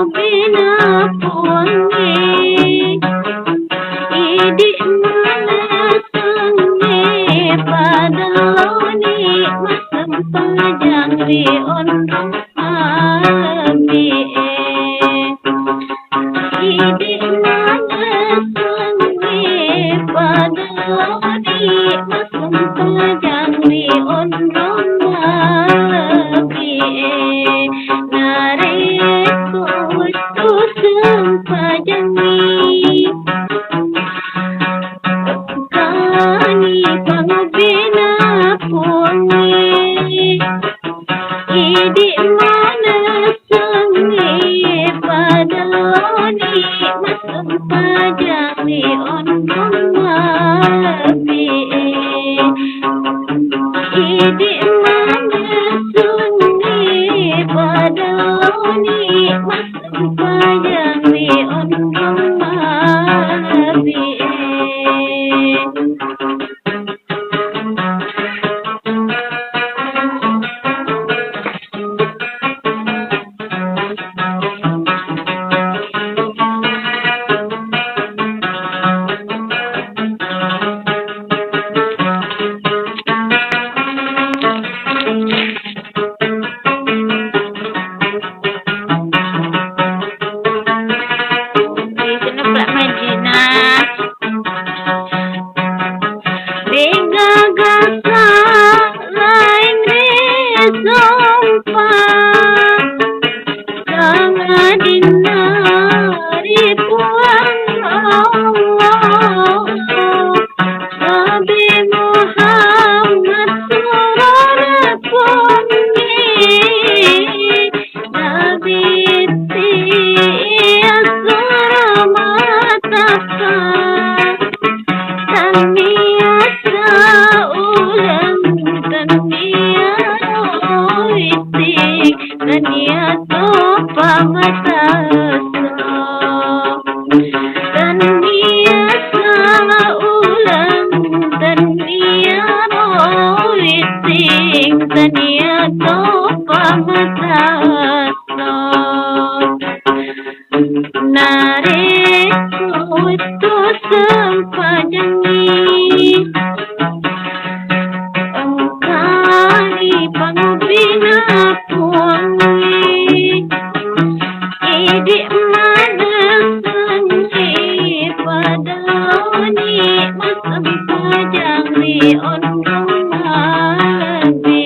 bina puangi idi malasangi padaloni masam panjang di ondong abi idi malasangi padaloni masam panjang di ondong abi nareku tu sempajangi kani pangubina puangi idi mana sangi padaloni masam pajangi ondong abi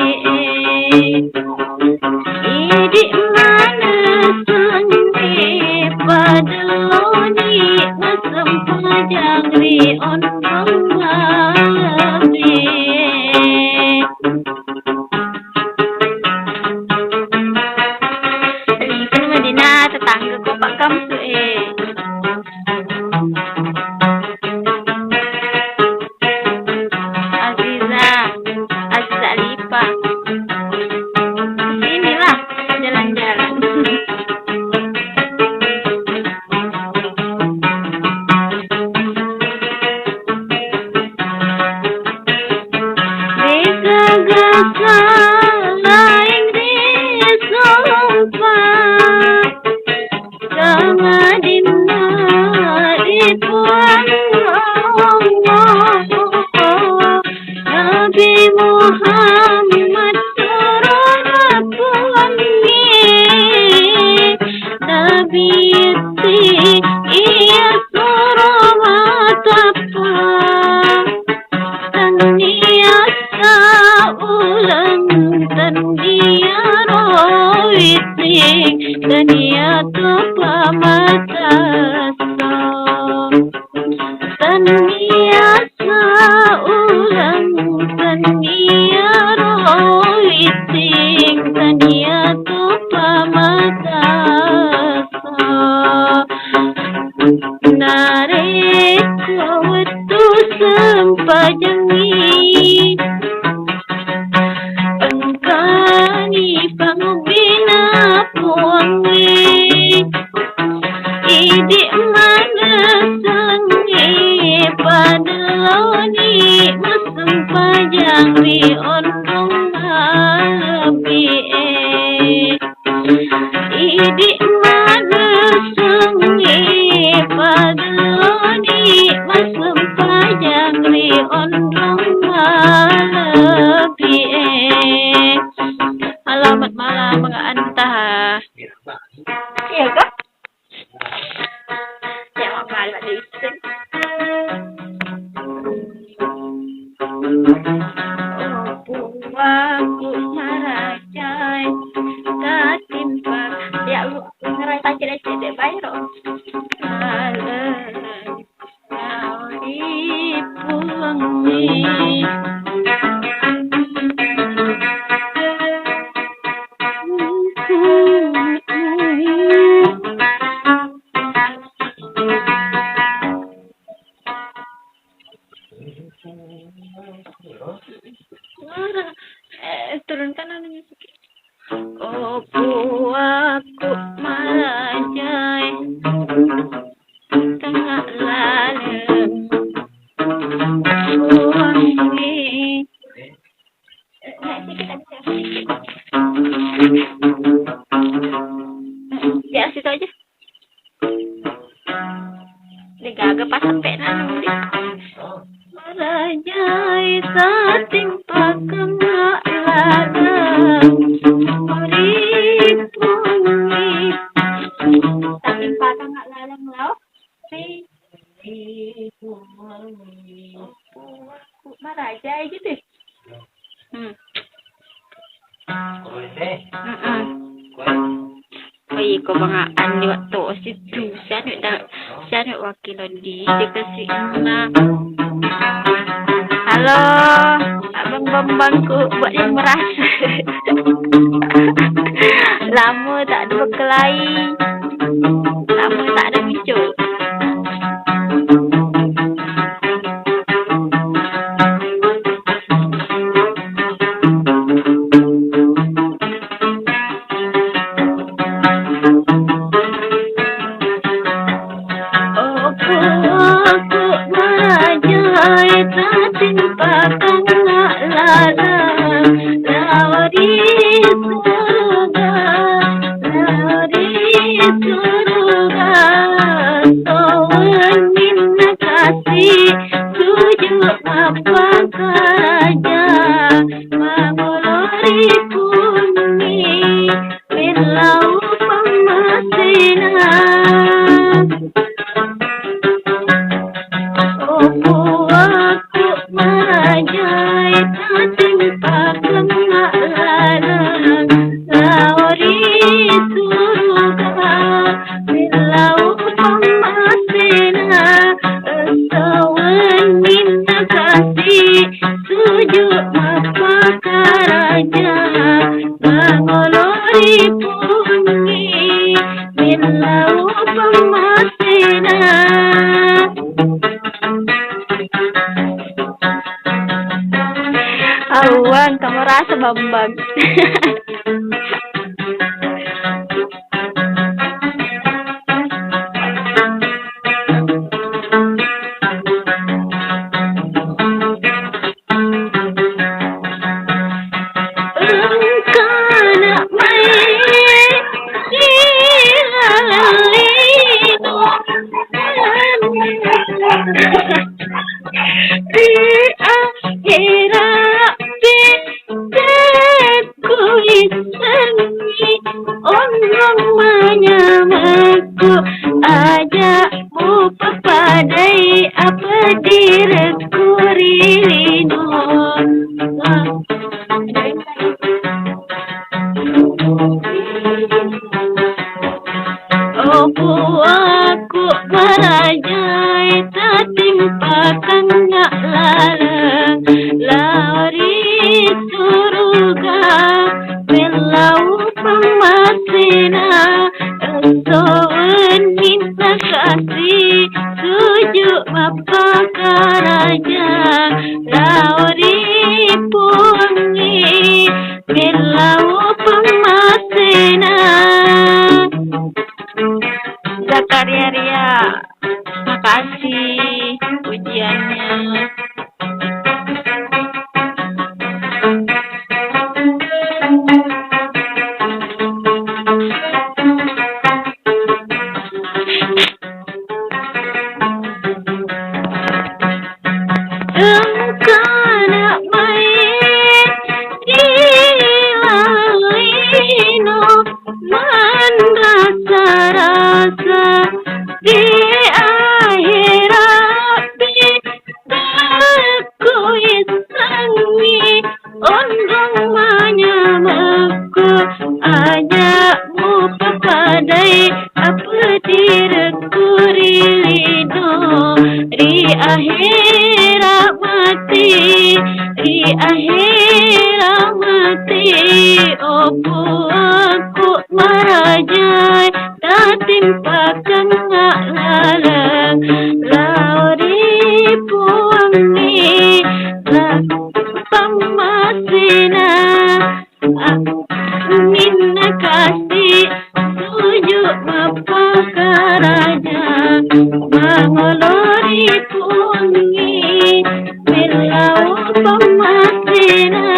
idi mana sangi padaloni masam pajangi ondong abi Idi mana Iya kok? Jangan malah listen. Aku marajai tak timpak ya lu ngerai pacar SD bayro turunkan anunya sedikit. Oh aku marajai tengah lalem wangi. Ya situ aja. Ini gagah pas sampai nanti. Marajai sating pakemak lalem meripungi sating pakemak lalem lau meripungi marajai gitu. Oi, ko mga ani waktu situ sana wakilan di dikasih na. Halo, abang bambangku buat yang merasa. Lama tak ada berkelahi, lama tak ada muncul. Awan, kamu rasa bambang. Aku marajai tak timpakan ngak lalang lari surga belau pemasina soen minta kasih tujuh apa karaja lari pungi belau pemasina. Zakaria Ria, makasih pujiannya. papadai apa direkurilino ri akhirat mati ri akhirat mati opo aku marajai tak timpakan ngak lalang lauri puangi lah pamasina minna kasih tujuh mapakaraja mangolori pungi bilau pamasina.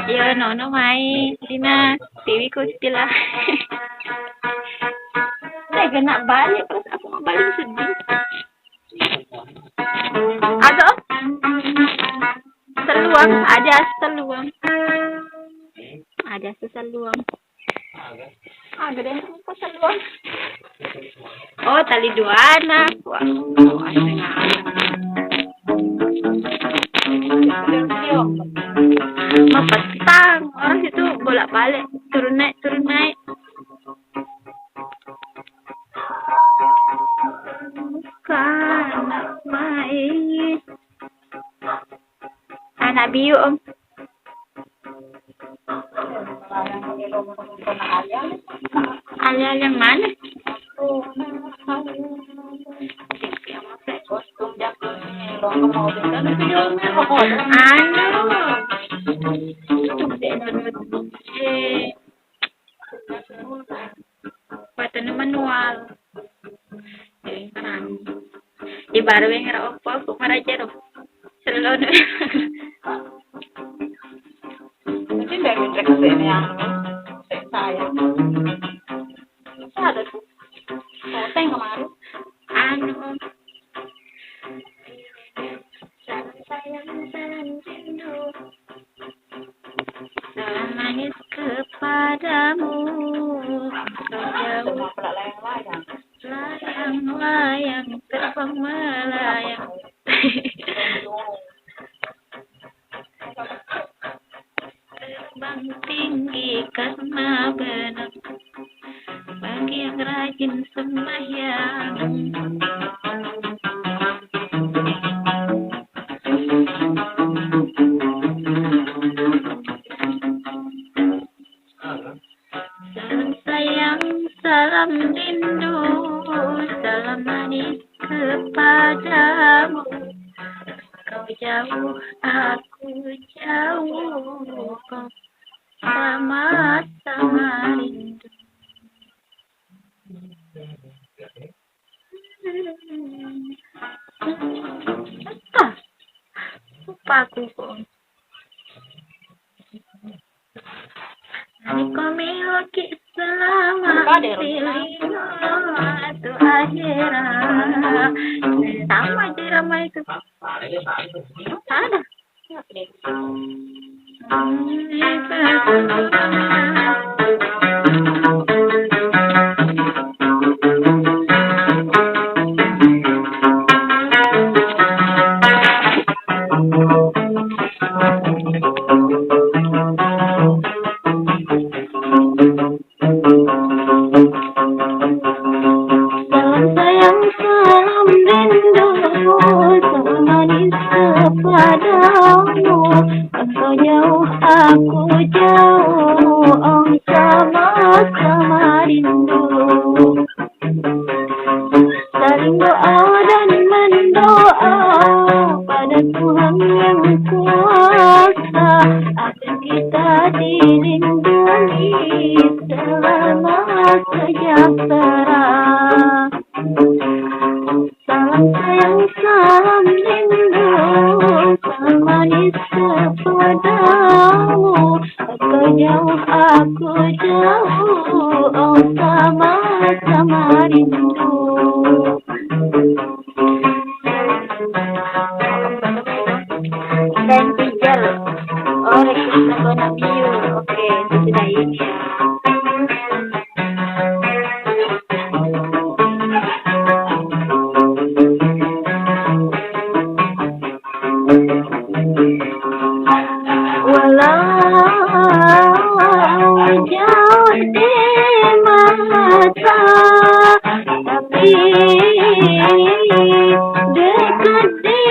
Ya nono mai Dina TV ku istilah. Saya kena balik terus aku mau balik sedih. Ada seluang, ada seluang. Ada seluang. Ada deh seluang. Oh, tali dua anak. Wah, mau petang. Orang situ bolak-balik, turun naik, turun naik. Anak main. Anak biu om. Alia yang mana? Buatan manual. Di baru yang ngerok aku maraja dong. Selalu. Mungkin dari reaksi ini yang saya. Ada tuh. Saya kemarin. Anu. Sayang rindu. Dalam nangis kepadamu. Jauh. Layang-layang terbang melayang. Terbang tinggi karena benar bagi yang rajin sembahyang. Salam sayang, salam rindu, salam manis kepadamu. Kau jauh, aku jauh, kau sama-sama rindu. Lupa aku kok. Kau miliki selama pilih atau akhirat. Sama drama itu. Ada. Aku jauh, oh sama-sama rindu. Saling doa dan mendoa pada Tuhan yang kuasa agar kita dilindungi selama sejahtera. Salam sayang, salam rindu, salam manis kepadamu. Kau jauh, aku jauh, oh sama-sama rindu. Dan tinggal oleh Krishna Bonabiu. Oke, itu sudah ini ya. Walau jauh di mata, tapi dekat di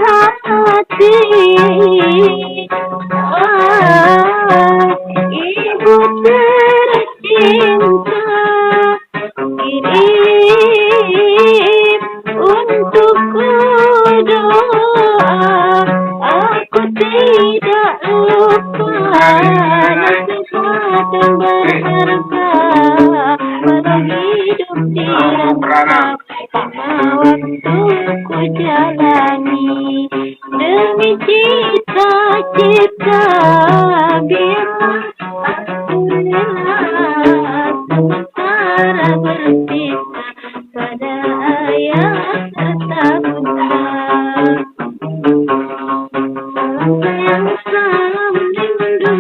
hati. Ibu tercinta, kirim untukku doa. Aku tidak lupa nasihat yang berharga, walau hidup di rantau, waktu ku jalani demi cita-cita. Biarlah aku rela sementara berpisah pada ayah serta bunda. Salam rindu,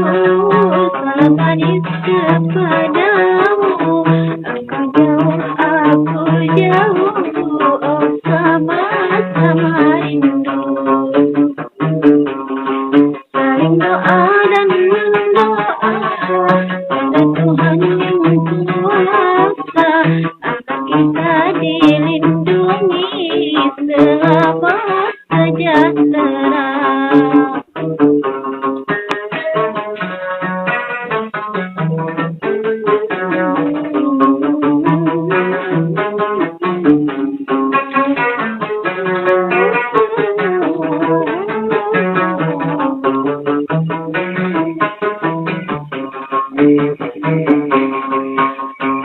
salam manis kepadamu. Aku jauh, oh sama-sama rindu. Saling doa dan mendoa pada Tuhan yang kuasa, agar kita dilindungi selama sejahtera.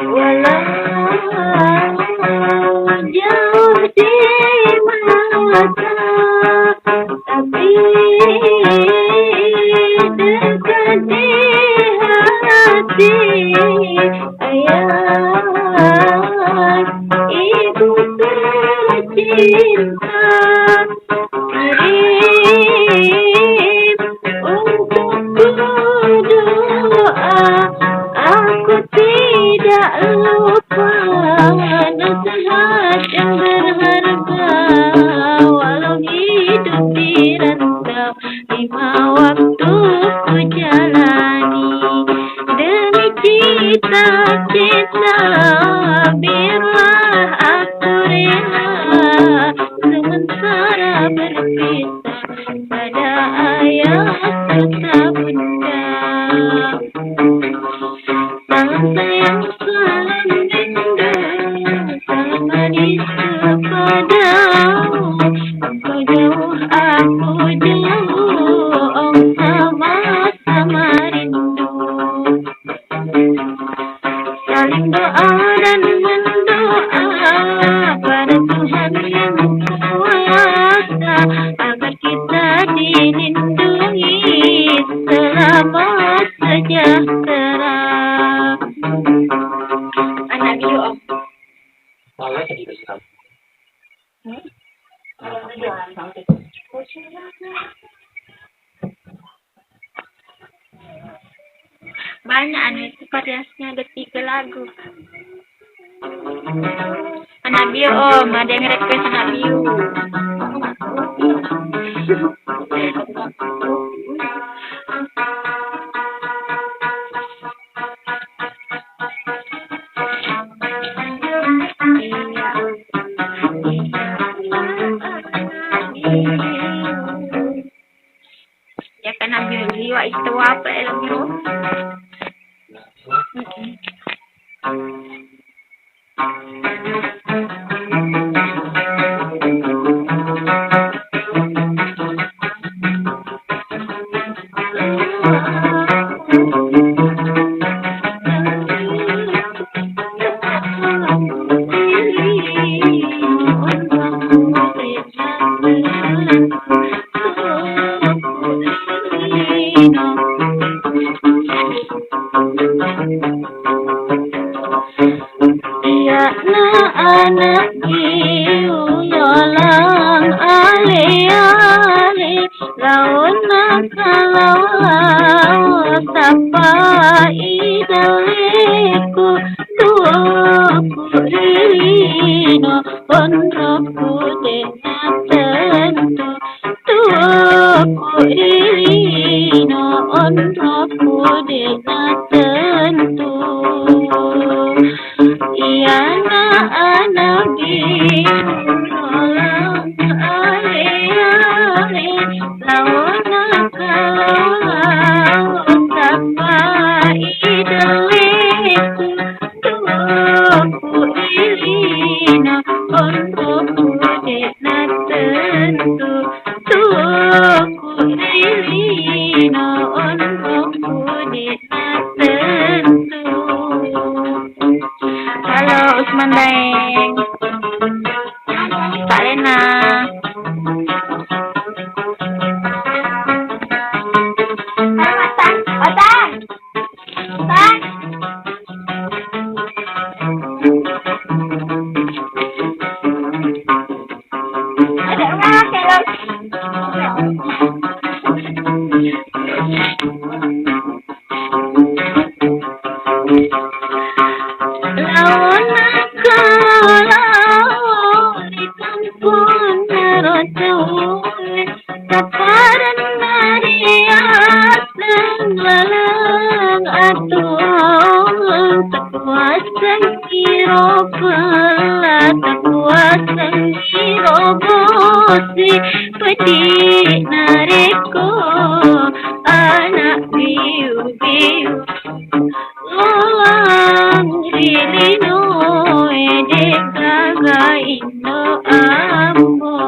Walau jauh di mata, tapi dekat di hati. Ayah, ibu tercinta, kirim untukku doa. Aku tidak lupa nasihat yang berharga, walau hidup di rantau, 5 waktu ku jalani demi cita-cita. Biarlah aku rela sementara berpisah pada ayah serta bunda. Salam sayang, salam rindu, salam manis kepadamu. Kau jauh, aku jauh, oh sama-sama rindu. Saling doa dan mendoa pada Tuhan yang kuasa, agar kita dilindungi selama sejahtera. Anak bio om. Banyak anu itu variasinya, ada 3 lagu. Anak bio om, ada yang request anak bio. Ya kan ambil jiwa itu apa itu? Anak iu yolang ale-ale, launa kalau sapa idaleku, tuaku rino onroku dengan tentu, tuaku rino. no untukku dengan tentu. Ia nabi tolong ale-ale lawan kalau sampai ideleku tuku ilina untukku dengan tentu. Tuku ilina untukku dengan tentu. Halo Usman Daeng, Kak Lena. Peti nareko anak biu-biu lolang rilino ede gaga indo ambo.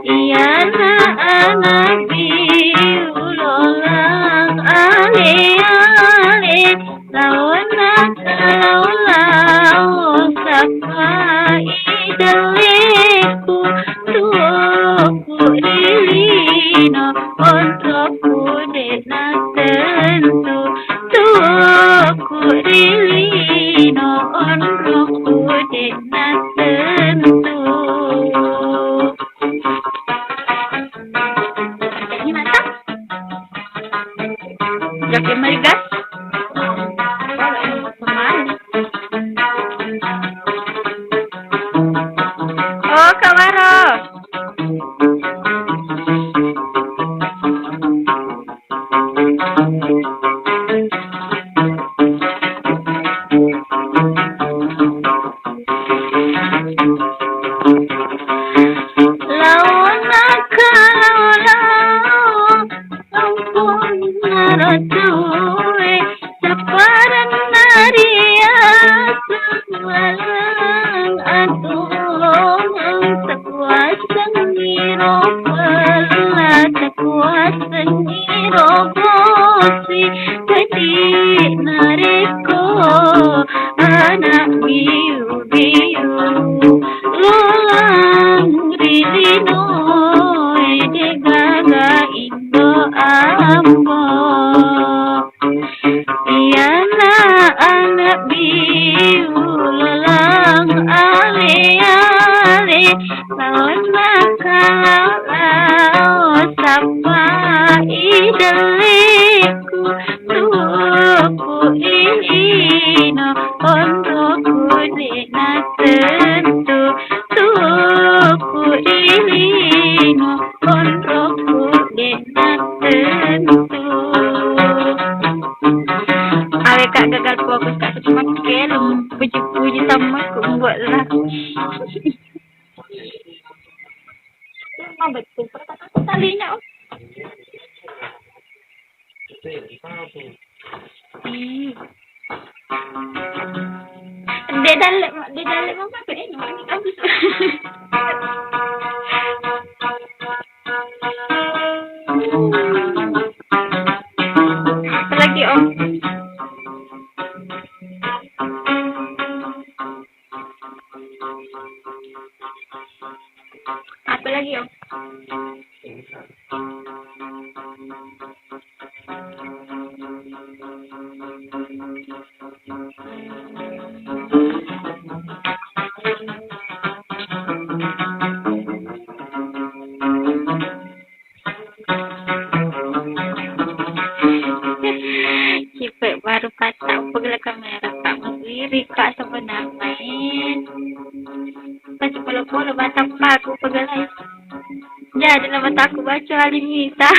Iyana anak biu lolang ale-ale lawana kalau sapa ideleku tuku ilina untukku dengan tentu. Tuku ilina untukku dengan tentu. Gimana? Joki Marigas? Oh, Kak Waro. Anak biu-biu lulang rilino ede gaga indo ambo. Iyana anak biu lulang ale-ale lawan kalau sapa ideleku tuku ilina untukku dengan tentu. Tuku ilina untukku dengan tentu. Awe Kak gagal fokus Kak semakin puji-puji sama aku buatlah. Betul perkataan talinya. Dia dalam apa ini? Apa lagi Om? Apa lagi Om? Cipek baru patah pegel kamera tak mengiri Kak sebenarnya. Pas polo-polo batak paku pegel. Jadi nama takku baca alimita.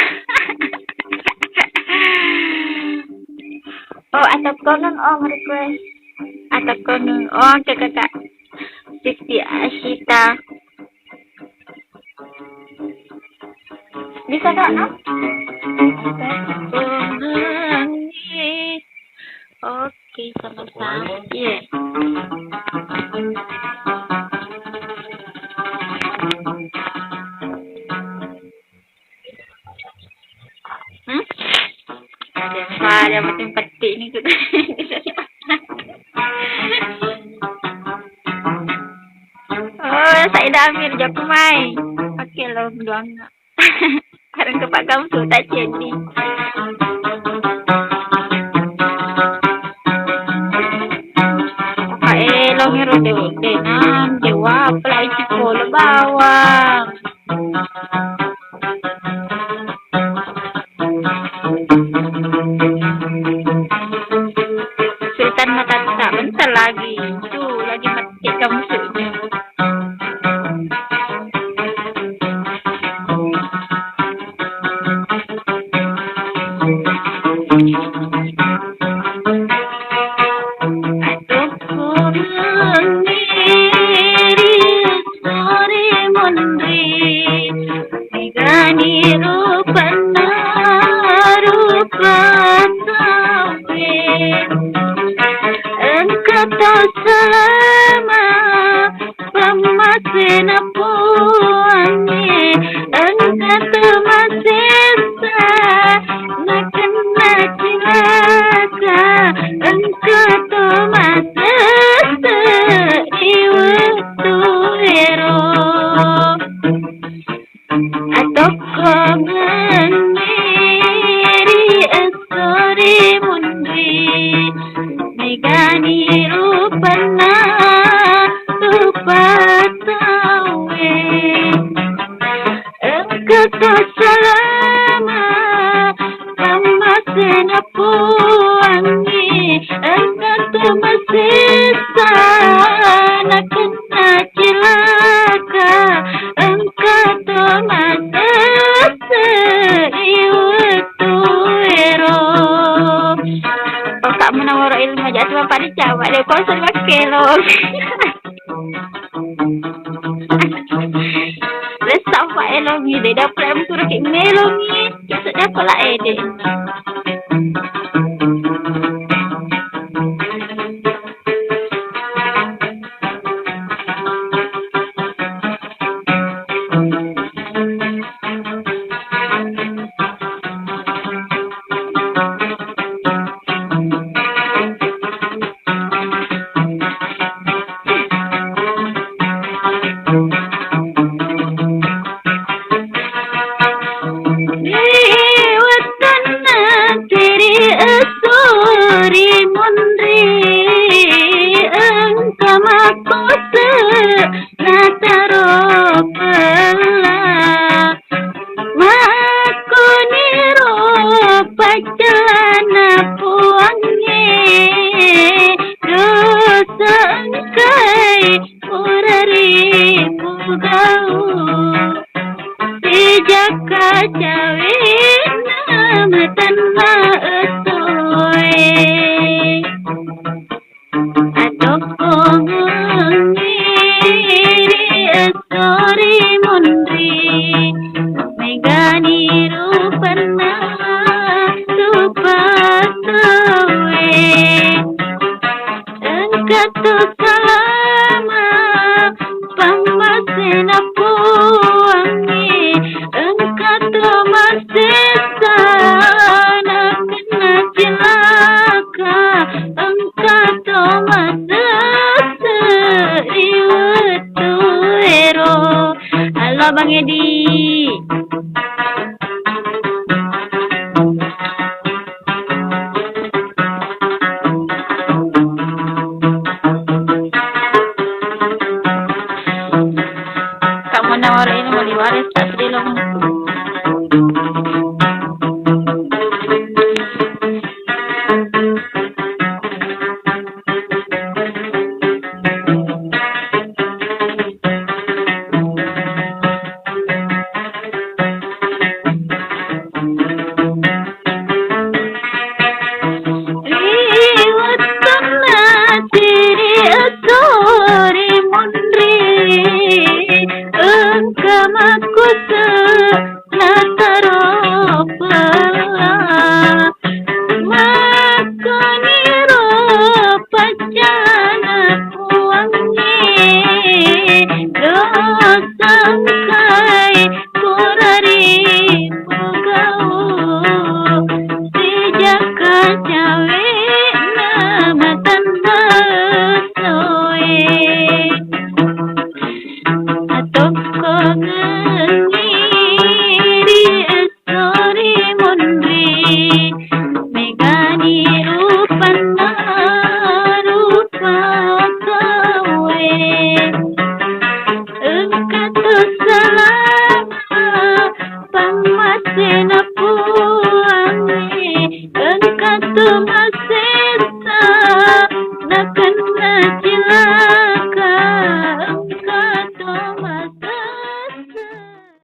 Oh, atau konon request. Atau konon ke kakak Siti Asyita. Bisa kak, no? Oke, sama-sama. Iya. Ada macam petik ni kita. Oh, saya dah ambil je aku mai. Okey lah, doang. Karena kepak kamu tak jadi. Long rode nan jawab pelai cikol bawang. Sultan mata tak bentar lagi. Tu lagi mati kamu sudah. Selama pemasin puannya engkau masih nak kena cilaka engkau masih iwatu hero atau kau meniri esori mundi megani rupana tupatawe engkau selama pemasin puangi engkau masih nak kena cilaka engkau masih iwatu hero. Kak menawar ilmu aja tu bapak dijawab dia konsol pakai loh. Lesak pak elong ni dia dapat aku suruh kek melong ni. Kita dapat lah dia.